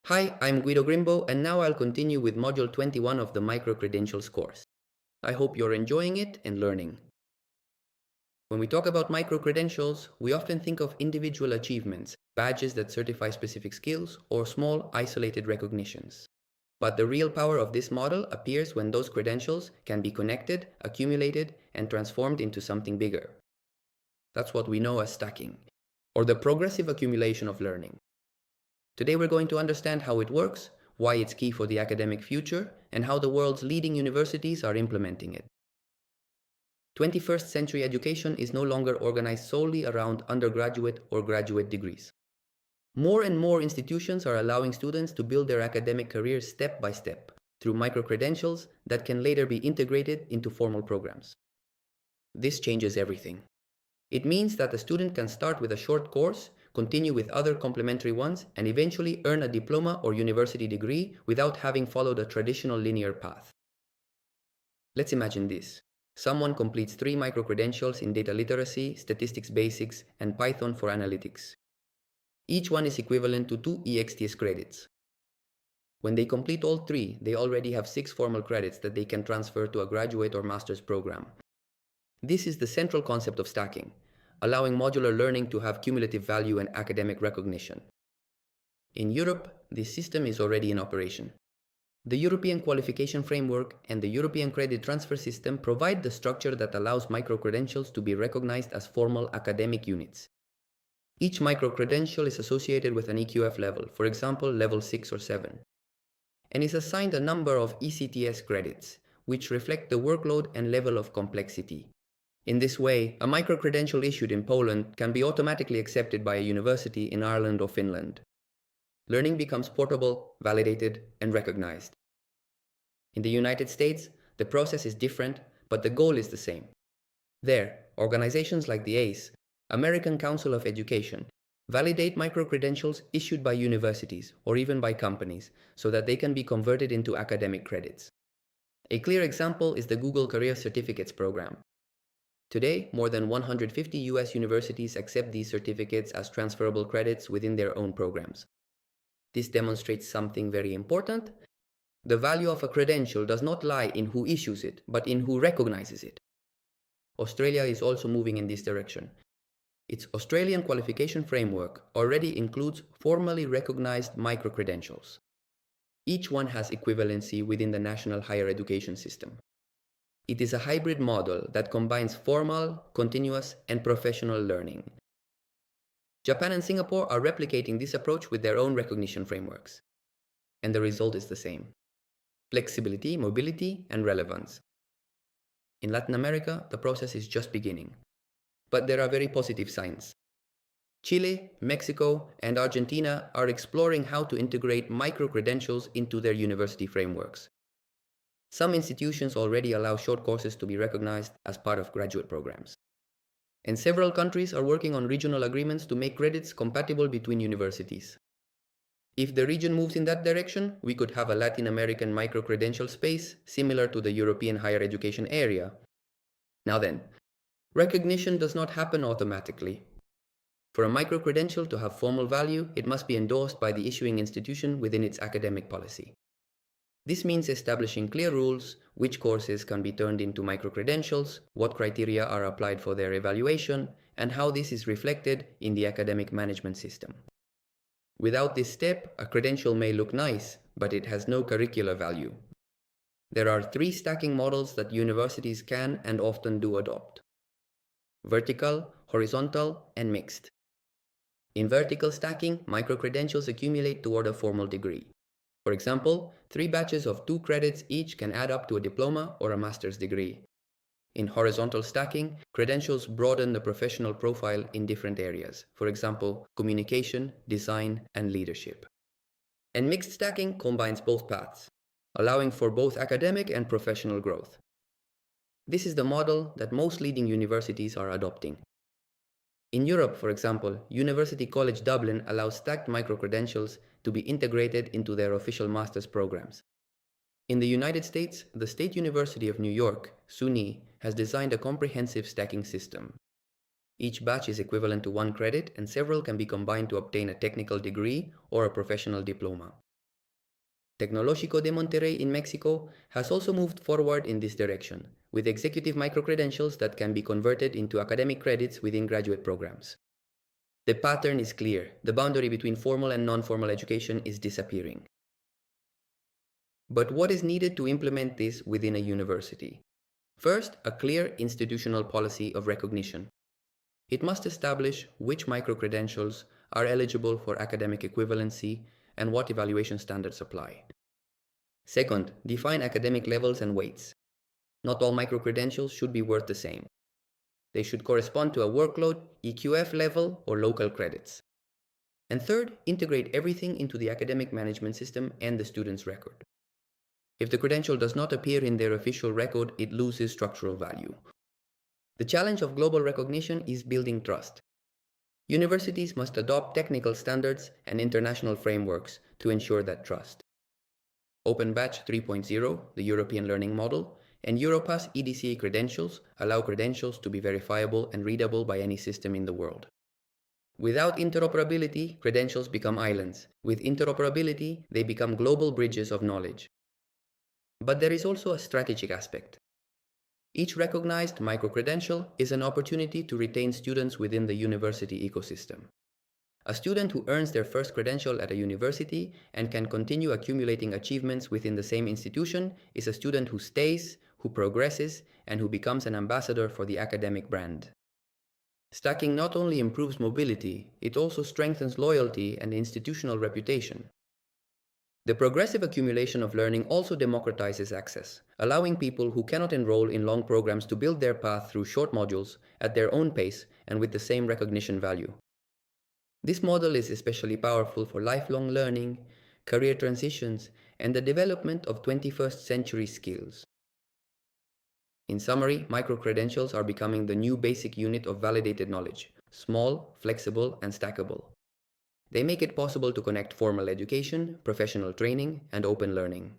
Hi, I'm Guido Grinbaum, and now I'll continue with Module 21 of the Microcredentials course. I hope you're enjoying it and learning. When we talk about microcredentials, we often think of individual achievements, badges that certify specific skills, or small, isolated recognitions. But the real power of this model appears when those credentials can be connected, accumulated, and transformed into something bigger. That's what we know as stacking, or the progressive accumulation of learning. Today we're going to understand how it works, why it's key for the academic future, and how the world's leading universities are implementing it. 21st century education is no longer organized solely around undergraduate or graduate degrees. More and more institutions are allowing students to build their academic careers step by step through microcredentials that can later be integrated into formal programs. This changes everything. It means that a student can start with a short course, continue with other complementary ones, and eventually earn a diploma or university degree without having followed a traditional linear path. Let's imagine this. Someone completes 3 microcredentials in data literacy, statistics basics, and Python for analytics. Each one is equivalent to 2 EXTS credits. When they complete all 3, they already have 6 formal credits that they can transfer to a graduate or master's program. This is the central concept of stacking, allowing modular learning to have cumulative value and academic recognition. In Europe, this system is already in operation. The European Qualifications Framework and the European Credit Transfer System provide the structure that allows microcredentials to be recognized as formal academic units. Each microcredential is associated with an EQF level, for example, level 6 or 7, and is assigned a number of ECTS credits, which reflect the workload and level of complexity. In this way, a microcredential issued in Poland can be automatically accepted by a university in Ireland or Finland. Learning becomes portable, validated, and recognized. In the United States, the process is different, but the goal is the same. There, organizations like the ACE, American Council of Education, validate microcredentials issued by universities or even by companies so that they can be converted into academic credits. A clear example is the Google Career Certificates program. Today, more than 150 US universities accept these certificates as transferable credits within their own programs. This demonstrates something very important. The value of a credential does not lie in who issues it, but in who recognizes it. Australia is also moving in this direction. Its Australian Qualification Framework already includes formally recognized microcredentials. Each one has equivalency within the national higher education system. It is a hybrid model that combines formal, continuous, and professional learning. Japan and Singapore are replicating this approach with their own recognition frameworks. And the result is the same: flexibility, mobility, and relevance. In Latin America, the process is just beginning. But there are very positive signs. Chile, Mexico, and Argentina are exploring how to integrate microcredentials into their university frameworks. Some institutions already allow short courses to be recognized as part of graduate programs. And several countries are working on regional agreements to make credits compatible between universities. If the region moves in that direction, we could have a Latin American microcredential space similar to the European higher education area. Now then, recognition does not happen automatically. For a microcredential to have formal value, it must be endorsed by the issuing institution within its academic policy. This means establishing clear rules, which courses can be turned into microcredentials, what criteria are applied for their evaluation, and how this is reflected in the academic management system. Without this step, a credential may look nice, but it has no curricular value. There are 3 stacking models that universities can and often do adopt: vertical, horizontal, and mixed. In vertical stacking, microcredentials accumulate toward a formal degree. For example, 3 batches of 2 credits each can add up to a diploma or a master's degree. In horizontal stacking, credentials broaden the professional profile in different areas, for example, communication, design, and leadership. And mixed stacking combines both paths, allowing for both academic and professional growth. This is the model that most leading universities are adopting. In Europe, for example, University College Dublin allows stacked microcredentials to be integrated into their official master's programs. In the United States, the State University of New York, SUNY, has designed a comprehensive stacking system. Each batch is equivalent to 1 credit, and several can be combined to obtain a technical degree or a professional diploma. Tecnológico de Monterrey in Mexico has also moved forward in this direction, with executive microcredentials that can be converted into academic credits within graduate programs. The pattern is clear. The boundary between formal and non-formal education is disappearing. But what is needed to implement this within a university? First, a clear institutional policy of recognition. It must establish which microcredentials are eligible for academic equivalency and what evaluation standards apply. Second, define academic levels and weights. Not all microcredentials should be worth the same. They should correspond to a workload, EQF level, or local credits. And third, integrate everything into the academic management system and the student's record. If the credential does not appear in their official record, it loses structural value. The challenge of global recognition is building trust. Universities must adopt technical standards and international frameworks to ensure that trust. Open Batch 3.0, the European Learning Model, and Europass EDCA credentials allow credentials to be verifiable and readable by any system in the world. Without interoperability, credentials become islands. With interoperability, they become global bridges of knowledge. But there is also a strategic aspect. Each recognized microcredential is an opportunity to retain students within the university ecosystem. A student who earns their first credential at a university and can continue accumulating achievements within the same institution is a student who stays, who progresses, and who becomes an ambassador for the academic brand. Stacking not only improves mobility, it also strengthens loyalty and institutional reputation. The progressive accumulation of learning also democratizes access, allowing people who cannot enroll in long programs to build their path through short modules at their own pace and with the same recognition value. This model is especially powerful for lifelong learning, career transitions, and the development of 21st century skills. In summary, microcredentials are becoming the new basic unit of validated knowledge, small, flexible, and stackable. They make it possible to connect formal education, professional training, and open learning.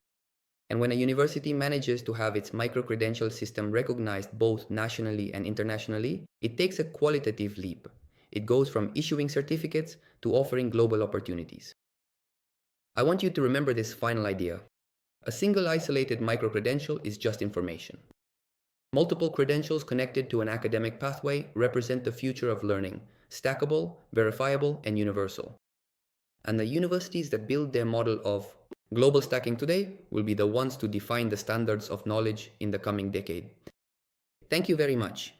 And when a university manages to have its microcredential system recognized both nationally and internationally, it takes a qualitative leap. It goes from issuing certificates to offering global opportunities. I want you to remember this final idea. A single isolated microcredential is just information. Multiple credentials connected to an academic pathway represent the future of learning, stackable, verifiable, and universal. And the universities that build their model of global stacking today will be the ones to define the standards of knowledge in the coming decade. Thank you very much.